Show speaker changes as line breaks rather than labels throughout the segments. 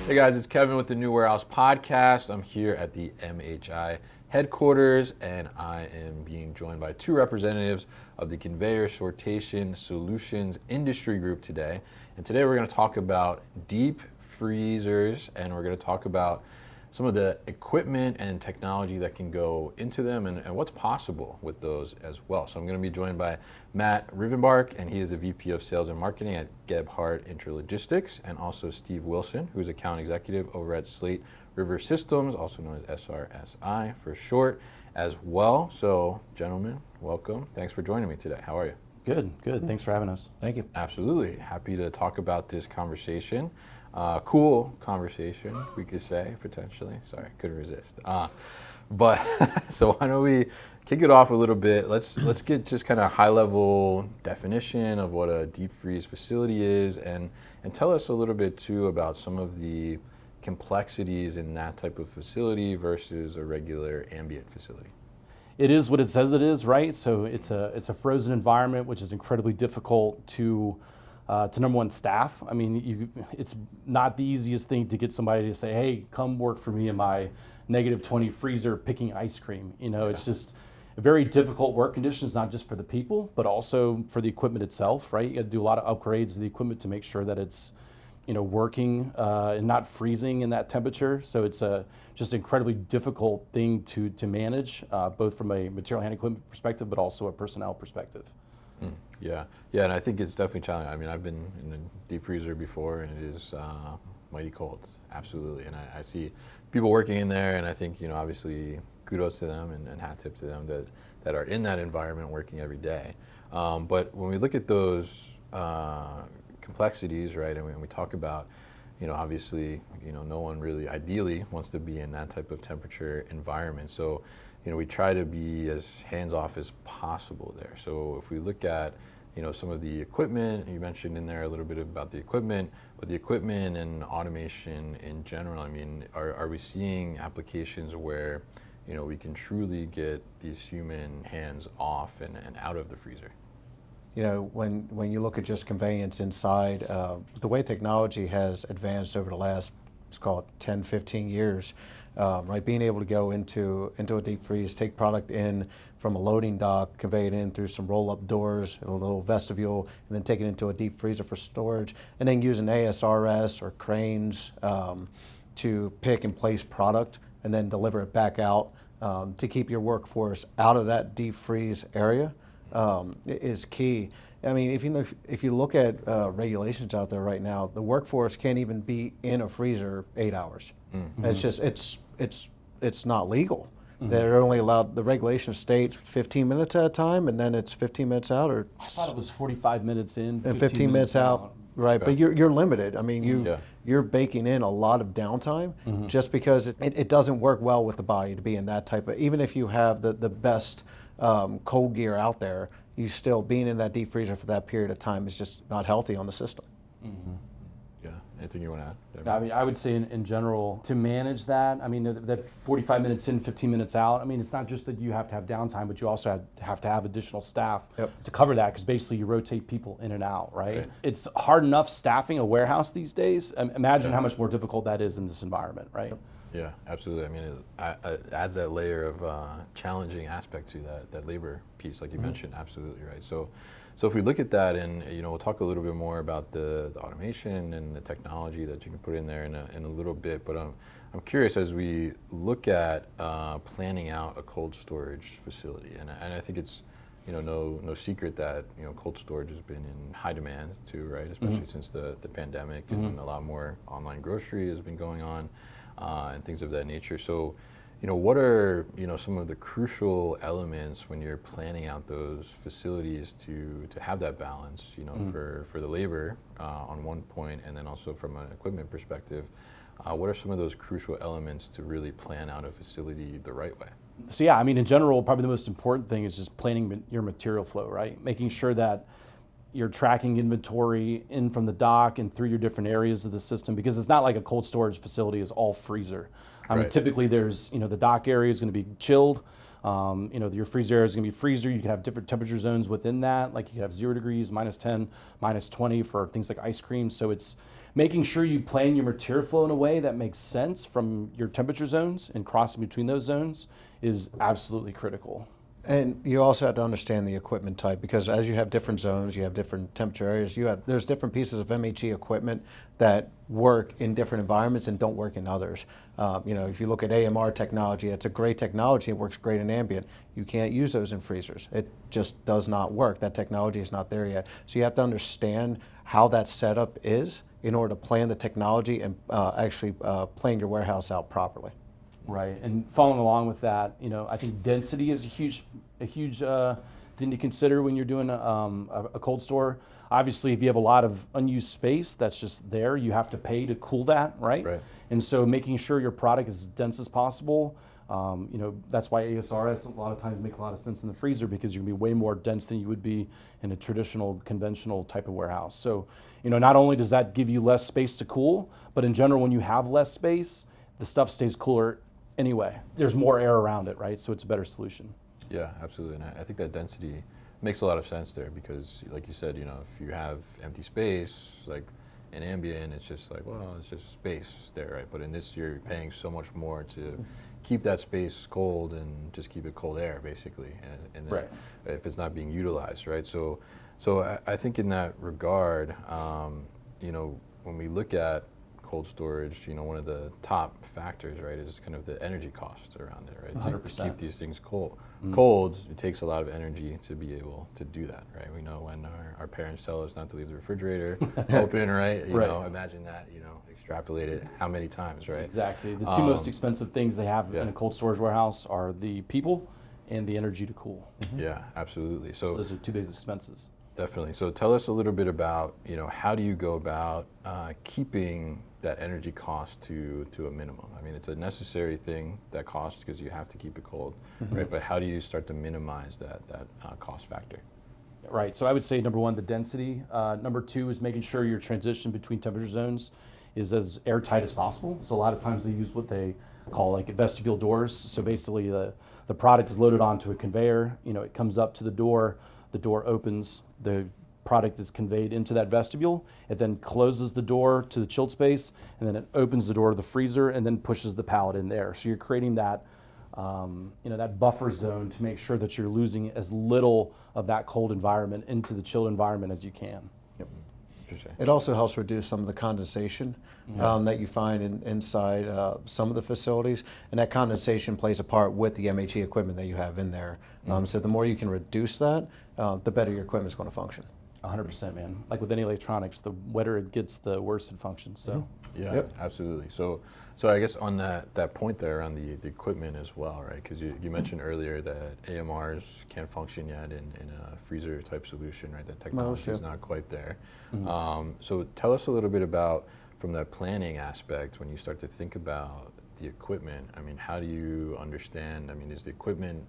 Hey guys, it's Kevin with the New Warehouse Podcast. I'm here at the MHI headquarters and I am being joined by two representatives of the Conveyor Sortation Solutions Industry Group today. And today we're going to talk about deep freezers and we're going to talk about some of the equipment and technology that can go into them and what's possible with those as well. So I'm going to be joined by Matt Rivenbark, and he is the VP of Sales and Marketing at Gebhardt Intralogistics, and also Steve Wilson, who's Account Executive over at Slate River Systems, also known as SRSI for short as well. So gentlemen, welcome. Thanks for joining me today. How are you?
Good. Thanks for having us.
Thank you.
Absolutely. Happy to talk about this conversation. Cool conversation, we could say, potentially. Sorry, couldn't resist. But so why don't we kick it off a little bit. Let's get just kind of high level definition of what a deep freeze facility is and tell us a little bit too about some of the complexities in that type of facility versus a regular ambient facility.
It is what it says it is, right? So it's a frozen environment, which is incredibly difficult to number one, staff. I mean, it's not the easiest thing to get somebody to say, hey, come work for me in my -20 freezer picking ice cream. It's just a very difficult work conditions, not just for the people, but also for the equipment itself, right? You got to do a lot of upgrades to the equipment to make sure that it's, working and not freezing in that temperature. So it's just an incredibly difficult thing to manage, both from a material handling equipment perspective, but also a personnel perspective.
Yeah, and I think it's definitely challenging. I mean, I've been in a deep freezer before, and it is mighty cold, absolutely. And I see people working in there, and I think, obviously, kudos to them and hat tip to them that are in that environment working every day. But when we look at those complexities, right, and we talk about, obviously, no one really ideally wants to be in that type of temperature environment. So, we try to be as hands-off as possible there. So if we look at, some of the equipment, you mentioned in there a little bit about the equipment, but the equipment and automation in general, I mean, are we seeing applications where, we can truly get these human hands off and out of the freezer?
When you look at just conveyance inside, the way technology has advanced over the last, let's call it 10, 15 years, right? Being able to go into a deep freeze, take product in from a loading dock, convey it in through some roll-up doors, a little vestibule, and then take it into a deep freezer for storage, and then using ASRS or cranes to pick and place product and then deliver it back out to keep your workforce out of that deep freeze area is key. I mean, if you look at regulations out there right now, the workforce can't even be in a freezer 8 hours. Mm-hmm. It's just it's not legal. Mm-hmm. They're only allowed, the regulations state 15 minutes at a time, and then it's 15 minutes out, or
I thought it was 45 minutes in,
and 15 minutes out. Right,
okay.
But you're limited. I mean, you're baking in a lot of downtime just because it doesn't work well with the body to be in that type of. Even if you have the best cold gear out there, you still being in that deep freezer for that period of time is just not healthy on the system.
Mm-hmm. Yeah, anything you want to add?
I mean, I would say in general, to manage that, I mean, that 45 minutes in, 15 minutes out, I mean, it's not just that you have to have downtime, but you also have to have additional staff to cover that, because basically you rotate people in and out, right? It's hard enough staffing a warehouse these days. Imagine how much more difficult that is in this environment, right?
Yeah, absolutely. I mean, it adds that layer of challenging aspect to that labor piece, like you mentioned. Absolutely right. So if we look at that, and we'll talk a little bit more about the automation and the technology that you can put in there in a little bit. But I'm curious, as we look at planning out a cold storage facility, and I think it's no secret that cold storage has been in high demand too, right? Especially since the pandemic, and a lot more online grocery has been going on. And things of that nature. So, what are some of the crucial elements when you're planning out those facilities to have that balance, for the labor on one point, and then also from an equipment perspective, what are some of those crucial elements to really plan out a facility the right way?
So yeah, I mean, in general, probably the most important thing is just planning your material flow, right? Making sure that you're tracking inventory in from the dock and through your different areas of the system, because it's not like a cold storage facility is all freezer. I mean, typically there's, the dock area is going to be chilled. Your freezer area is going to be freezer. You can have different temperature zones within that. Like you can have 0 degrees, -10, -20 for things like ice cream. So it's making sure you plan your material flow in a way that makes sense from your temperature zones, and crossing between those zones is absolutely critical.
And you also have to understand the equipment type, because as you have different zones, you have different temperature areas, there's different pieces of MHE equipment that work in different environments and don't work in others. If you look at AMR technology, it's a great technology, it works great in ambient. You can't use those in freezers. It just does not work. That technology is not there yet. So you have to understand how that setup is in order to plan the technology and actually plan your warehouse out properly.
Right, and following along with that, I think density is a huge thing to consider when you're doing a cold store. Obviously, if you have a lot of unused space that's just there, you have to pay to cool that, right?
Right.
And so making sure your product is as dense as possible. That's why ASRS a lot of times make a lot of sense in the freezer, because you're gonna be way more dense than you would be in a traditional, conventional type of warehouse. So, not only does that give you less space to cool, but in general, when you have less space, the stuff stays cooler anyway. There's more air around it, right? So it's a better solution.
Yeah, absolutely. And I think that density makes a lot of sense there, because like you said, if you have empty space, like in ambient, it's just like, well, it's just space there, right? But in this, you're paying so much more to keep that space cold and just keep it cold air, basically. And then
Right.
if it's not being utilized, right? So I think in that regard, when we look at cold storage, one of the top factors, right, is kind of the energy cost around it, right?
100%.
To keep these things cold, it takes a lot of energy to be able to do that, right? We know when our parents tell us not to leave the refrigerator open, right? Imagine that, extrapolate it how many times, right?
Exactly. The two most expensive things they have
yeah.
in a cold storage warehouse are the people and the energy to cool.
Yeah, absolutely.
So those are two biggest expenses.
Definitely. So tell us a little bit about, how do you go about keeping that energy cost to a minimum? I mean, it's a necessary thing, that cost, because you have to keep it cold, right? But how do you start to minimize that cost factor?
Right. So I would say number one, the density. Number two is making sure your transition between temperature zones is as airtight as possible. So a lot of times they use what they call like vestibule doors. So basically the product is loaded onto a conveyor. It comes up to the door opens, the product is conveyed into that vestibule. It then closes the door to the chilled space, and then it opens the door to the freezer and then pushes the pallet in there. So you're creating that that buffer zone to make sure that you're losing as little of that cold environment into the chilled environment as you can.
It also helps reduce some of the condensation that you find inside some of the facilities, and that condensation plays a part with the MHE equipment that you have in there. So the more you can reduce that, the better your equipment is going to function.
100%, man. Like with any electronics, the wetter it gets, the worse it functions. So.
Yeah, absolutely. So I guess on that point there on the equipment as well, right? Because you mentioned earlier that AMRs can't function yet in a freezer type solution, right? That technology is not quite there. So tell us a little bit about, from that planning aspect, when you start to think about the equipment, I mean, how do you understand, I mean, is the equipment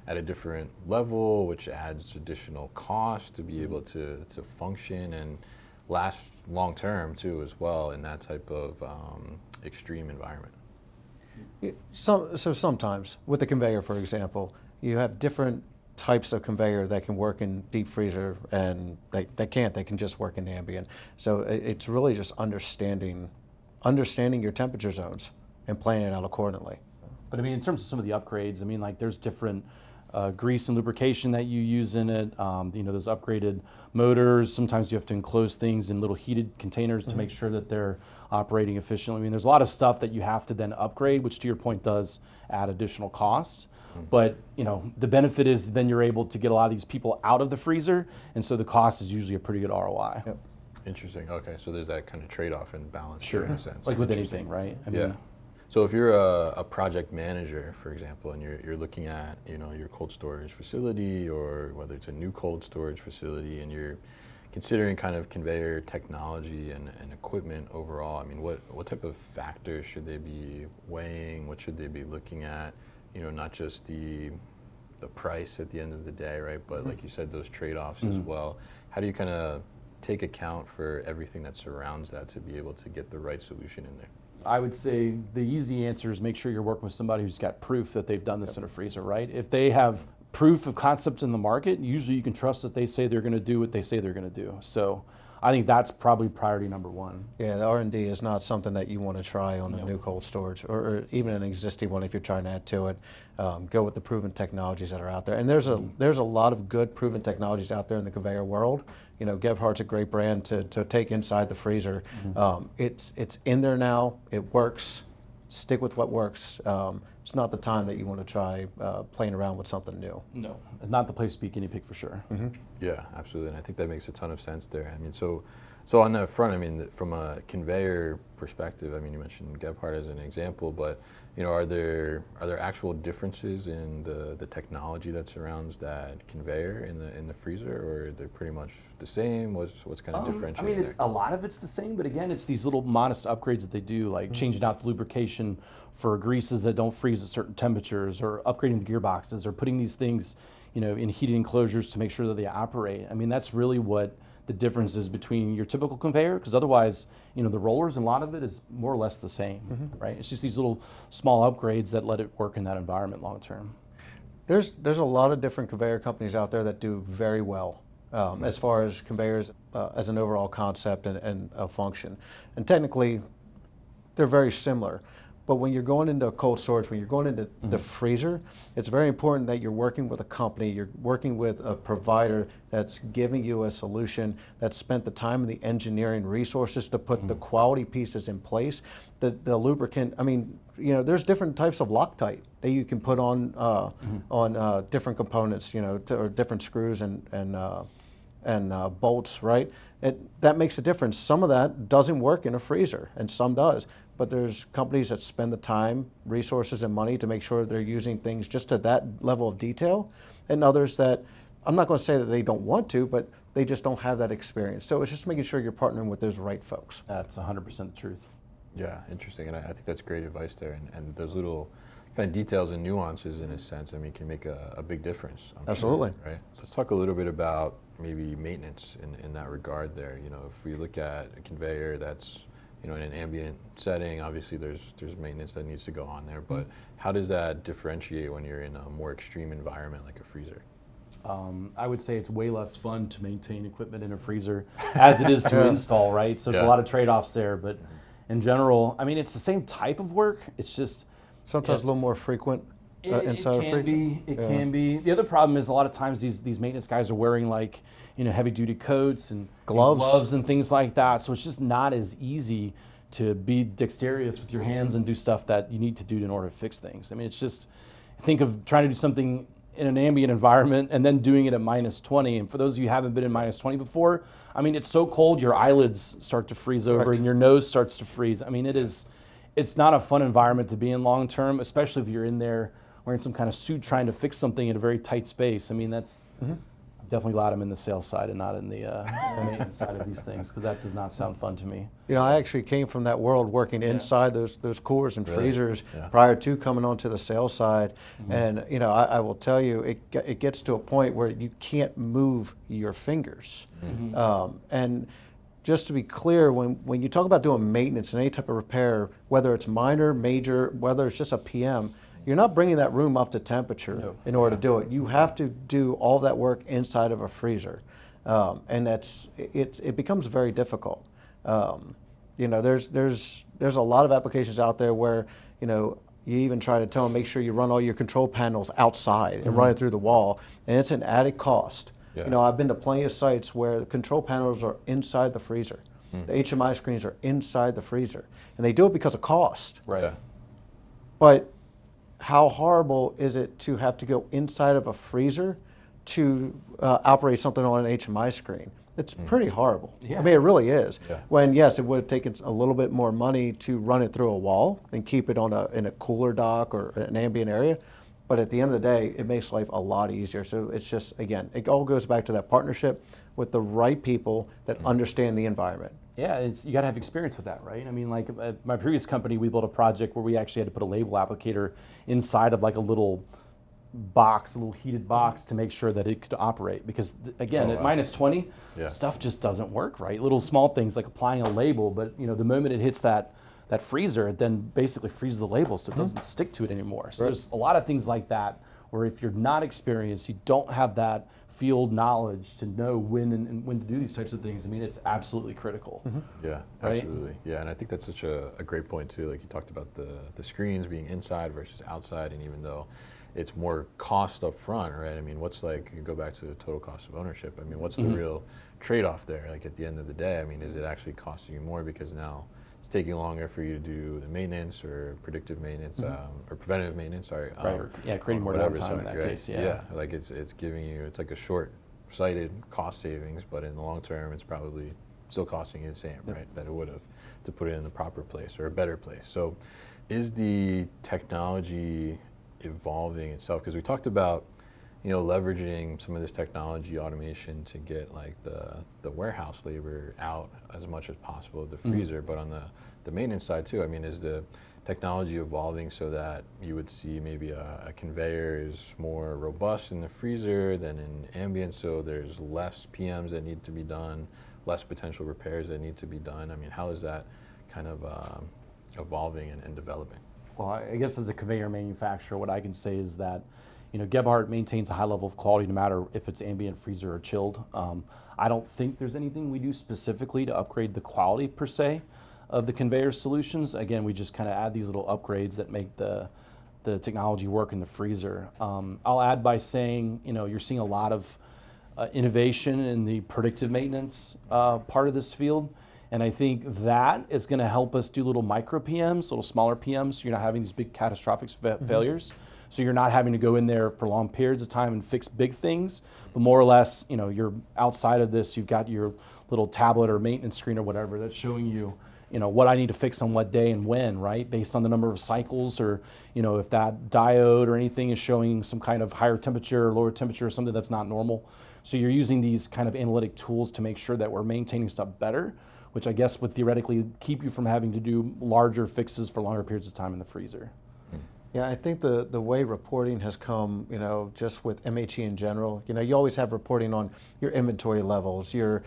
at a different level, which adds additional cost to be able to function and last long term too as well in that type of extreme environment?
So sometimes with the conveyor, for example, you have different types of conveyor that can work in deep freezer, and they can just work in ambient. So it's really just understanding your temperature zones and planning it out accordingly.
But I mean, in terms of some of the upgrades, I mean, like there's different grease and lubrication that you use in it. Those upgraded motors. Sometimes you have to enclose things in little heated containers to make sure that they're operating efficiently. I mean, there's a lot of stuff that you have to then upgrade, which to your point does add additional costs. But the benefit is then you're able to get a lot of these people out of the freezer, and so the cost is usually a pretty good ROI.
Yep.
Interesting. Okay, so there's that kind of trade-off and balance.
Sure.
In a sense.
Like with anything, right? I mean,
So if you're a project manager, for example, and you're looking at your cold storage facility, or whether it's a new cold storage facility, and you're considering kind of conveyor technology and equipment overall, I mean, what type of factors should they be weighing? What should they be looking at? Not just the price at the end of the day, right? But like you said, those trade-offs as well. How do you kind of take account for everything that surrounds that to be able to get the right solution in there?
I would say the easy answer is make sure you're working with somebody who's got proof that they've done this in a freezer, right? If they have proof of concept in the market, usually you can trust that they say they're going to do what they say they're going to do. So I think that's probably priority number one.
Yeah, the R&D is not something that you want to try on a
No.
new cold storage or even an existing one if you're trying to add to it. Go with the proven technologies that are out there. And there's a lot of good proven technologies out there in the conveyor world. You know, Gebhardt's a great brand to take inside the freezer. It's in there now. It works. Stick with what works. It's not the time that you want to try playing around with something new.
No, it's not the place to be guinea pig for sure.
Yeah, absolutely, and I think that makes a ton of sense there. I mean, so on that front, I mean, from a conveyor perspective, I mean, you mentioned Gebhardt as an example, but you know, are there actual differences in the technology that surrounds that conveyor in the freezer, or are they pretty much the same? What's kind of
I
differentiating
mean,
there?
a lot of it's the same, but again, it's these little modest upgrades that they do, like changing out the lubrication for greases that don't freeze at certain temperatures, or upgrading the gearboxes, or putting these things, you know, in heated enclosures to make sure that they operate. I mean, that's really what the difference is between your typical conveyor, because otherwise, you know, the rollers, and a lot of it is more or less the same, right? It's just these little small upgrades that let it work in that environment long term.
There's a lot of different conveyor companies out there that do very well as far as conveyors as an overall concept and a function. And technically, they're very similar. But when you're going into cold storage, when you're going into the freezer, it's very important that you're working with a company, you're working with a provider that's giving you a solution, that's spent the time and the engineering resources to put the quality pieces in place. The lubricant, I mean, you know, there's different types of Loctite that you can put on different components, you know, or different screws and bolts, right? That makes a difference. Some of that doesn't work in a freezer, and some does. But there's companies that spend the time, resources, and money to make sure they're using things just to that level of detail, and others that, I'm not going to say that they don't want to, but they just don't have that experience. So it's just making sure you're partnering with those right folks.
That's 100% the truth.
Yeah, interesting, and I think that's great advice there, and those little kind of details and nuances, in a sense, I mean, can make a big difference. I'm
Absolutely.
sure, right? So let's talk a little bit about maybe maintenance in that regard there. You know, if we look at a conveyor that's, you know, in an ambient setting, obviously there's maintenance that needs to go on there, but how does that differentiate when you're in a more extreme environment like a freezer?
I would say it's way less fun to maintain equipment in a freezer as it is to install, right? So there's a lot of trade-offs there, but in general, I mean, it's the same type of work. It's just
Sometimes a little more frequent inside
it
a
can
freezer.
be. It can be. The other problem is a lot of times these maintenance guys are wearing, like, you know, heavy-duty coats and gloves and things like that. So it's just not as easy to be dexterous with your hands and do stuff that you need to do in order to fix things. I mean, it's just, think of trying to do something in an ambient environment and then doing it at -20. And for those of you who haven't been in -20 before, I mean, it's so cold your eyelids start to freeze over and your nose starts to freeze. I mean, it's not a fun environment to be in long term, especially if you're in there wearing some kind of suit trying to fix something in a very tight space. I mean, that's, I'm definitely glad I'm in the sales side and not in the maintenance side of these things, because that does not sound fun to me.
You know, I actually came from that world working inside those coolers and freezers
Yeah.
prior to coming onto the sales side. And, you know, I will tell you, it gets to a point where you can't move your fingers. And just to be clear, when you talk about doing maintenance and any type of repair, whether it's minor, major, whether it's just a PM, you're not bringing that room up to temperature in order to do it. You have to do all that work inside of a freezer. And it becomes very difficult. You know, there's a lot of applications out there where, you know, you even try to tell them, make sure you run all your control panels outside and run it through the wall, and it's an added cost.
Yeah.
You know, I've been to plenty of sites where the control panels are inside the freezer. The HMI screens are inside the freezer, and they do it because of cost.
Right.
Yeah.
But how horrible is it to have to go inside of a freezer to operate something on an HMI screen? It's pretty horrible.
Yeah.
I mean, it really is.
Yeah.
When, yes, it would have taken a little bit more money to run it through a wall and keep it in a cooler dock or an ambient area. But at the end of the day, it makes life a lot easier. So it's just, again, it all goes back to that partnership with the right people that understand the environment.
Yeah, you got to have experience with that, right? I mean, like at my previous company, we built a project where we actually had to put a label applicator inside of like a little box, a little heated box, to make sure that it could operate. Because again, at -20, stuff just doesn't work, right? Little small things like applying a label, but you know, the moment it hits that that freezer, it then basically freezes the label so it doesn't stick to it anymore. So there's a lot of things like that where if you're not experienced, you don't have that field knowledge to know when and when to do these types of things. I mean, it's absolutely critical.
Yeah,
Right?
absolutely. Yeah, and I think that's such a great point too. Like you talked about the screens being inside versus outside, and even though it's more cost up front, right? I mean, what's like, you go back to the total cost of ownership. I mean, what's the real trade-off there? Like at the end of the day, I mean, is it actually costing you more because now it's taking longer for you to do the maintenance or predictive maintenance or preventative maintenance, sorry.
Right, or, yeah, creating more
whatever,
downtime in that case, yeah.
Yeah, like it's giving you, it's like a short-sighted cost savings, but in the long term, it's probably still costing you the same, right, that it would have to put it in the proper place or a better place. So is the technology evolving itself? Because we talked about, you know, leveraging some of this technology automation to get like the warehouse labor out as much as possible of the freezer, but on the maintenance side too, I mean, is the technology evolving so that you would see maybe a conveyor is more robust in the freezer than in ambient, so there's less PMs that need to be done, less potential repairs that need to be done? I mean, how is that kind of evolving and developing?
Well, I guess as a conveyor manufacturer, what I can say is that, you know, Gebhardt maintains a high level of quality no matter if it's ambient, freezer, or chilled. I don't think there's anything we do specifically to upgrade the quality per se of the conveyor solutions. Again, we just kind of add these little upgrades that make the technology work in the freezer. I'll add by saying, you know, you're seeing a lot of innovation in the predictive maintenance part of this field. And I think that is going to help us do little micro PMs, little smaller PMs, so you're not having these big catastrophic failures. So you're not having to go in there for long periods of time and fix big things, but more or less, you know, you're outside of this, you've got your little tablet or maintenance screen or whatever that's showing you, you know, what I need to fix on what day and when, right? Based on the number of cycles, or, you know, if that diode or anything is showing some kind of higher temperature or lower temperature or something that's not normal. So you're using these kind of analytic tools to make sure that we're maintaining stuff better, which I guess would theoretically keep you from having to do larger fixes for longer periods of time in the freezer.
Yeah, I think the way reporting has come, you know, just with MHE in general, you know, you always have reporting on your inventory levels, your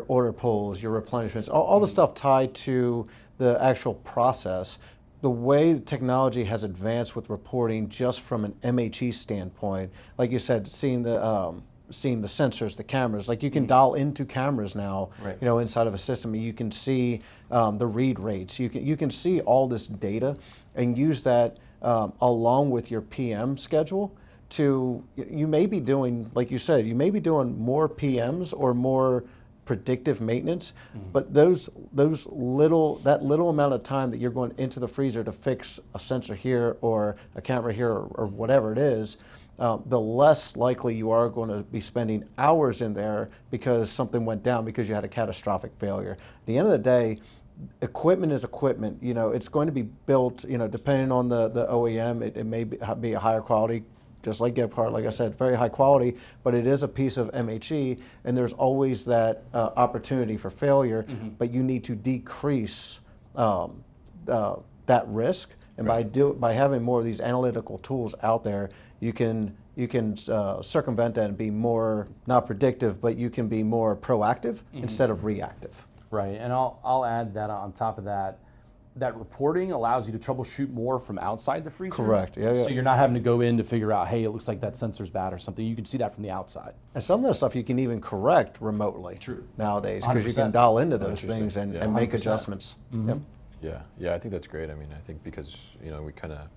order pulls, your replenishments, all the stuff tied to the actual process. The way technology has advanced with reporting just from an MHE standpoint, like you said, seeing the sensors, the cameras, like you can dial into cameras now,
Right.
you know, inside of a system. You can see the read rates. You can see all this data and use that along with your PM schedule to, you may be doing, like you said, you may be doing more PMs or more predictive maintenance, but that little amount of time that you're going into the freezer to fix a sensor here or a camera here or whatever it is, the less likely you are going to be spending hours in there because something went down because you had a catastrophic failure. At the end of the day, equipment is equipment. You know, it's going to be built, you know, depending on the OEM, it may be a higher quality, just like Gebhardt, like I said, very high quality, but it is a piece of MHE, and there's always that opportunity for failure, but you need to decrease that risk. And by having more of these analytical tools out there, you can circumvent that and be more, not predictive, but you can be more proactive instead of reactive.
Right, and I'll add that on top of that, that reporting allows you to troubleshoot more from outside the freezer.
Correct, yeah.
So you're not having to go in to figure out, hey, it looks like that sensor's bad or something. You can see that from the outside.
And some of that stuff you can even correct remotely.
True.
Nowadays, because you
100%.
can dial into those
Interesting.
things and
Yeah.
make
100%.
adjustments. Yep.
Yeah, I think that's great. I mean, I think because, you know, we kind of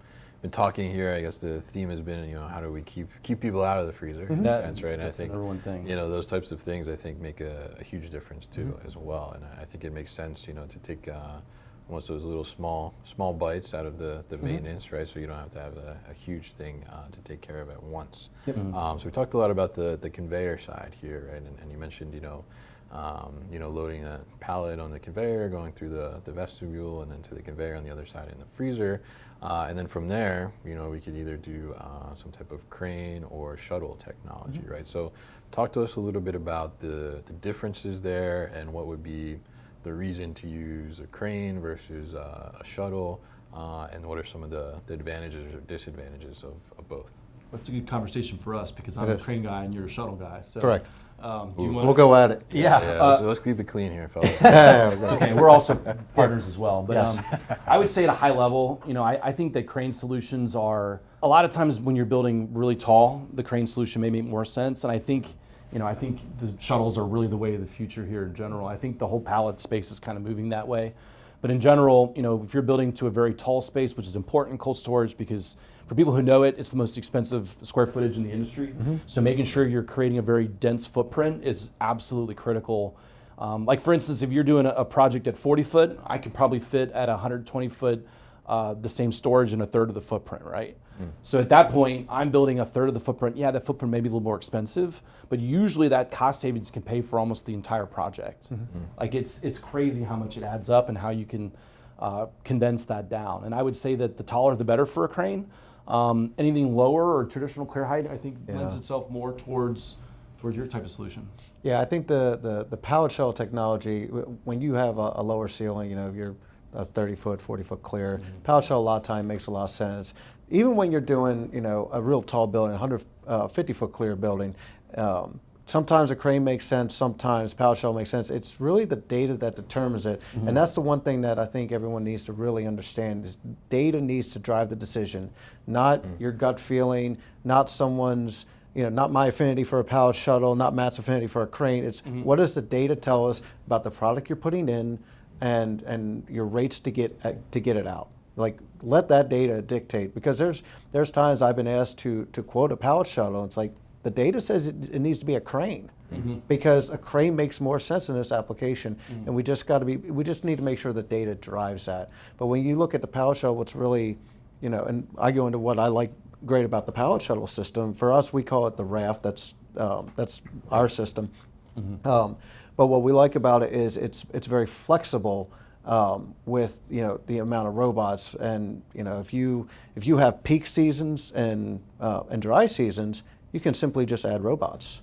been talking here, I guess the theme has been, you know, how do we keep people out of the freezer in a sense, right? And I
That's the
think,
number one thing.
you know, those types of things I think make a huge difference too as well. And I think it makes sense, you know, to take almost those little small bites out of the maintenance, right? So you don't have to have a huge thing to take care of at once.
Yep.
So we talked a lot about the conveyor side here, right? And you mentioned, you know, loading a pallet on the conveyor, going through the vestibule, and then to the conveyor on the other side in the freezer. And then from there, you know, we could either do some type of crane or shuttle technology, right? So talk to us a little bit about the differences there and what would be the reason to use a crane versus a shuttle, and what are some of the advantages or disadvantages of both?
That's a good conversation for us because I'm a crane guy and you're a shuttle guy. So,
Correct.
Do you wanna-
We'll go at it.
Yeah.
Let's keep it clean here, fellas.
It's okay. We're also partners as well. But
Yes.
I would say at a high level, I think that crane solutions are a lot of times when you're building really tall, the crane solution may make more sense. And I think the shuttles are really the way of the future here in general. I think the whole pallet space is kind of moving that way. But in general, if you're building to a very tall space, which is important in cold storage because for people who know it, it's the most expensive square footage in the industry. So making sure you're creating a very dense footprint is absolutely critical. Like for instance, if you're doing a project at 40 foot, I can probably fit at 120 foot the same storage in a third of the footprint, right? So at that point, I'm building a third of the footprint. Yeah, that footprint may be a little more expensive, but usually that cost savings can pay for almost the entire project. Like it's crazy how much it adds up and how you can condense that down. And I would say that the taller the better for a crane. Anything lower or traditional clear height, I think lends itself more towards your type of solution.
Yeah, I think the pallet shell technology, when you have a lower ceiling, if you're a 30-foot, 40-foot clear, pallet shell a lot of time makes a lot of sense. Even when you're doing, a real tall building, 150-foot clear building, sometimes a crane makes sense, sometimes pallet shell makes sense. It's really the data that determines it. And that's the one thing that I think everyone needs to really understand is data needs to drive the decision, not your gut feeling, not someone's, not my affinity for a pallet shuttle, not Matt's affinity for a crane. It's what does the data tell us about the product you're putting in and your rates to get it out. Like let that data dictate, because there's times I've been asked to quote a pallet shuttle, and it's like the data says it needs to be a crane because a crane makes more sense in this application, and we just need to make sure the data drives that. But when you look at the pallet shuttle, what's really, and I go into what I like great about the pallet shuttle system. For us, we call it the raft. That's our system. But what we like about it is it's very flexible. With the amount of robots, and if you have peak seasons and dry seasons, you can simply just add robots,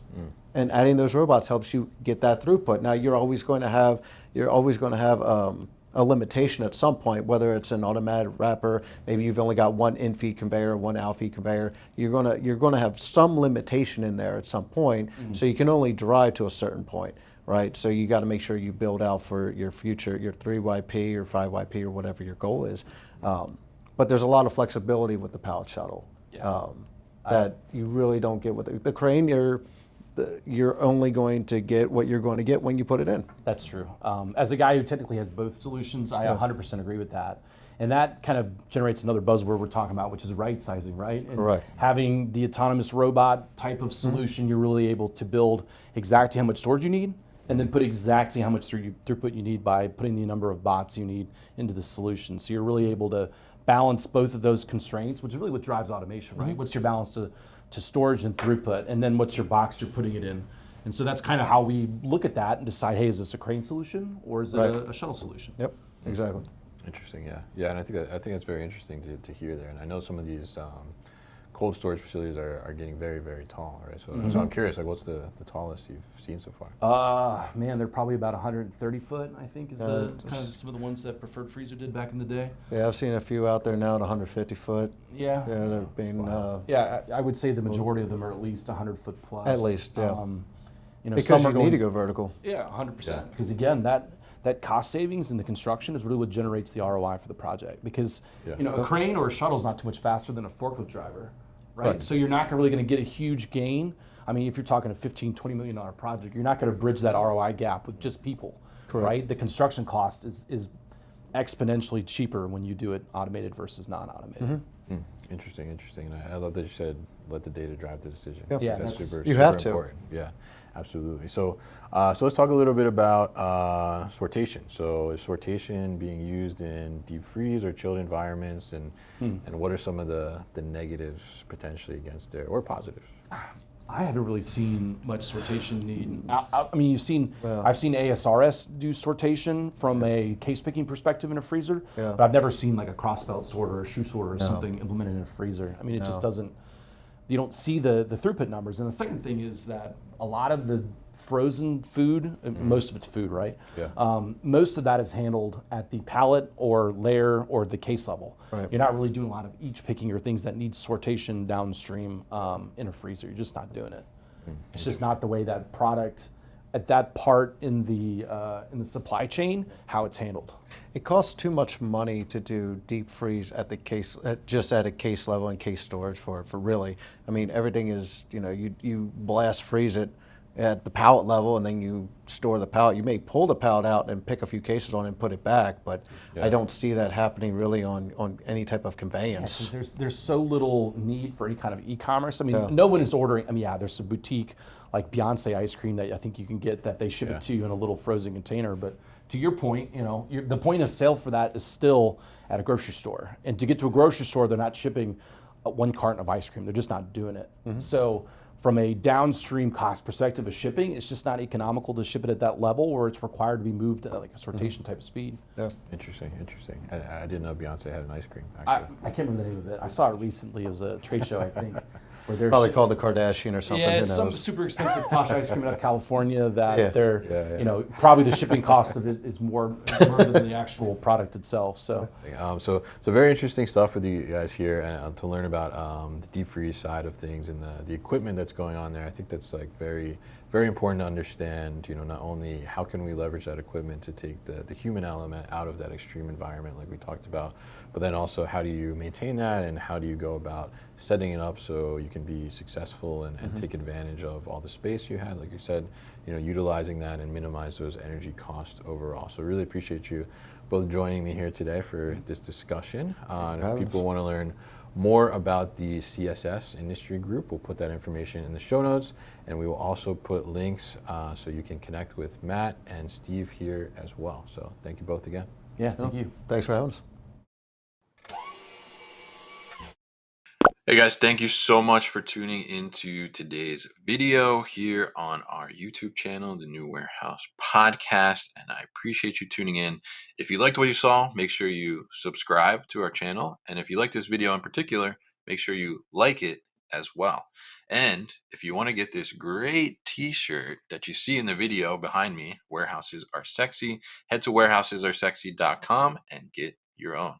and adding those robots helps you get that throughput. Now you're always going to have a limitation at some point, whether it's an automatic wrapper, maybe you've only got one in-feed conveyor, one out-feed conveyor. You're gonna have some limitation in there at some point, so you can only drive to a certain point. Right, so you got to make sure you build out for your future, your 3YP or 5YP or whatever your goal is. But there's a lot of flexibility with the pallet shuttle that you really don't get with the crane. You're only going to get what you're going to get when you put it in.
That's true. As a guy who technically has both solutions, I 100% agree with that. And that kind of generates another buzzword we're talking about, which is right sizing, right? And having the autonomous robot type of solution, you're really able to build exactly how much storage you need, and then put exactly how much throughput you need by putting the number of bots you need into the solution. So you're really able to balance both of those constraints, which is really what drives automation, right? What's your balance to storage and throughput, and then what's your box you're putting it in. And so that's kind of how we look at that and decide, hey, is this a crane solution or is it a shuttle solution?
Yep, exactly.
Interesting, yeah, and I think that's very interesting to hear there. And I know some of these cold storage facilities are getting very, very tall, right? So, so I'm curious, like, what's the tallest you've seen so far?
Man, they're probably about 130 foot, I think, is the kind of some of the ones that Preferred Freezer did back in the day.
Yeah, I've seen a few out there now at 150 foot.
Yeah.
Yeah, they're being.
Yeah, I would say the majority of them are at least 100 foot plus.
At least, yeah. Because
some
you need to go vertical.
Yeah, 100%. Because again, that cost savings in the construction is really what generates the ROI for the project. Because a crane or a shuttle is not too much faster than a forklift driver, right? So you're not really going to get a huge gain. I mean, if you're talking a $15-20 million project, you're not going to bridge that ROI gap with just people, right? The construction cost is exponentially cheaper when you do it automated versus non-automated.
Interesting. And I love that you said let the data drive the decision.
Yeah,
that's super
to.
important. Yeah, absolutely. So, so let's talk a little bit about sortation. So, is sortation being used in deep freeze or chilled environments, and what are some of the negatives potentially against it, or positives?
I haven't really seen much sortation need. I mean, I've seen ASRS do sortation from a case picking perspective in a freezer, but I've never seen like a cross belt sorter or a shoe sorter or something implemented in a freezer. I mean, it just doesn't. You don't see the throughput numbers. And the second thing is that a lot of the frozen food, most of it's food, right?
Yeah.
Most of that is handled at the pallet or layer or the case level.
Right.
You're not really doing a lot of each picking or things that need sortation downstream in a freezer. You're just not doing it. It's just not the way that product at that part in the supply chain, how it's handled.
It costs too much money to do deep freeze at the case, just at a case level and case storage for really. I mean, everything is, you blast freeze it at the pallet level and then you store the pallet. You may pull the pallet out and pick a few cases on it and put it back, but I don't see that happening really on any type of conveyance.
Yeah, there's so little need for any kind of e-commerce. I mean, no one is ordering. I mean, yeah, there's a boutique like Beyonce ice cream that I think you can get that they ship it to you in a little frozen container. But to your point, the point of sale for that is still at a grocery store. And to get to a grocery store, they're not shipping one carton of ice cream. They're just not doing it. So from a downstream cost perspective of shipping, it's just not economical to ship it at that level where it's required to be moved at like a sortation type of speed.
Yeah.
Interesting. I didn't know Beyonce had an ice cream, actually.
I can't remember the name of it. I saw it recently as a trade show, I think. Where they're
Probably called the Kardashian or something.
Yeah,
who
it's some
knows?
super expensive posh ice cream out of California that they're,
Yeah.
probably the shipping cost of it is more than the actual product itself. So,
So very interesting stuff with you guys here, and to learn about the deep freeze side of things and the equipment that's going on there. I think that's like very, very important to understand. Not only how can we leverage that equipment to take the human element out of that extreme environment, like we talked about, but then also how do you maintain that, and how do you go about setting it up so you can be successful and take advantage of all the space you had, like you said, utilizing that and minimize those energy costs overall. So really appreciate you both joining me here today for this discussion. If people want to learn more about the CSS industry group, we'll put that information in the show notes, and we will also put links so you can connect with Matt and Steve here as well. So thank you both again.
yeah, thank you.
Thanks for having us.
Hey guys, thank you so much for tuning into today's video here on our YouTube channel, The New Warehouse Podcast, and I appreciate you tuning in. If you liked what you saw, make sure you subscribe to our channel, and if you like this video in particular, make sure you like it as well. And if you want to get this great t-shirt that you see in the video behind me, Warehouses Are Sexy, head to warehousesAreSexy.com and get your own.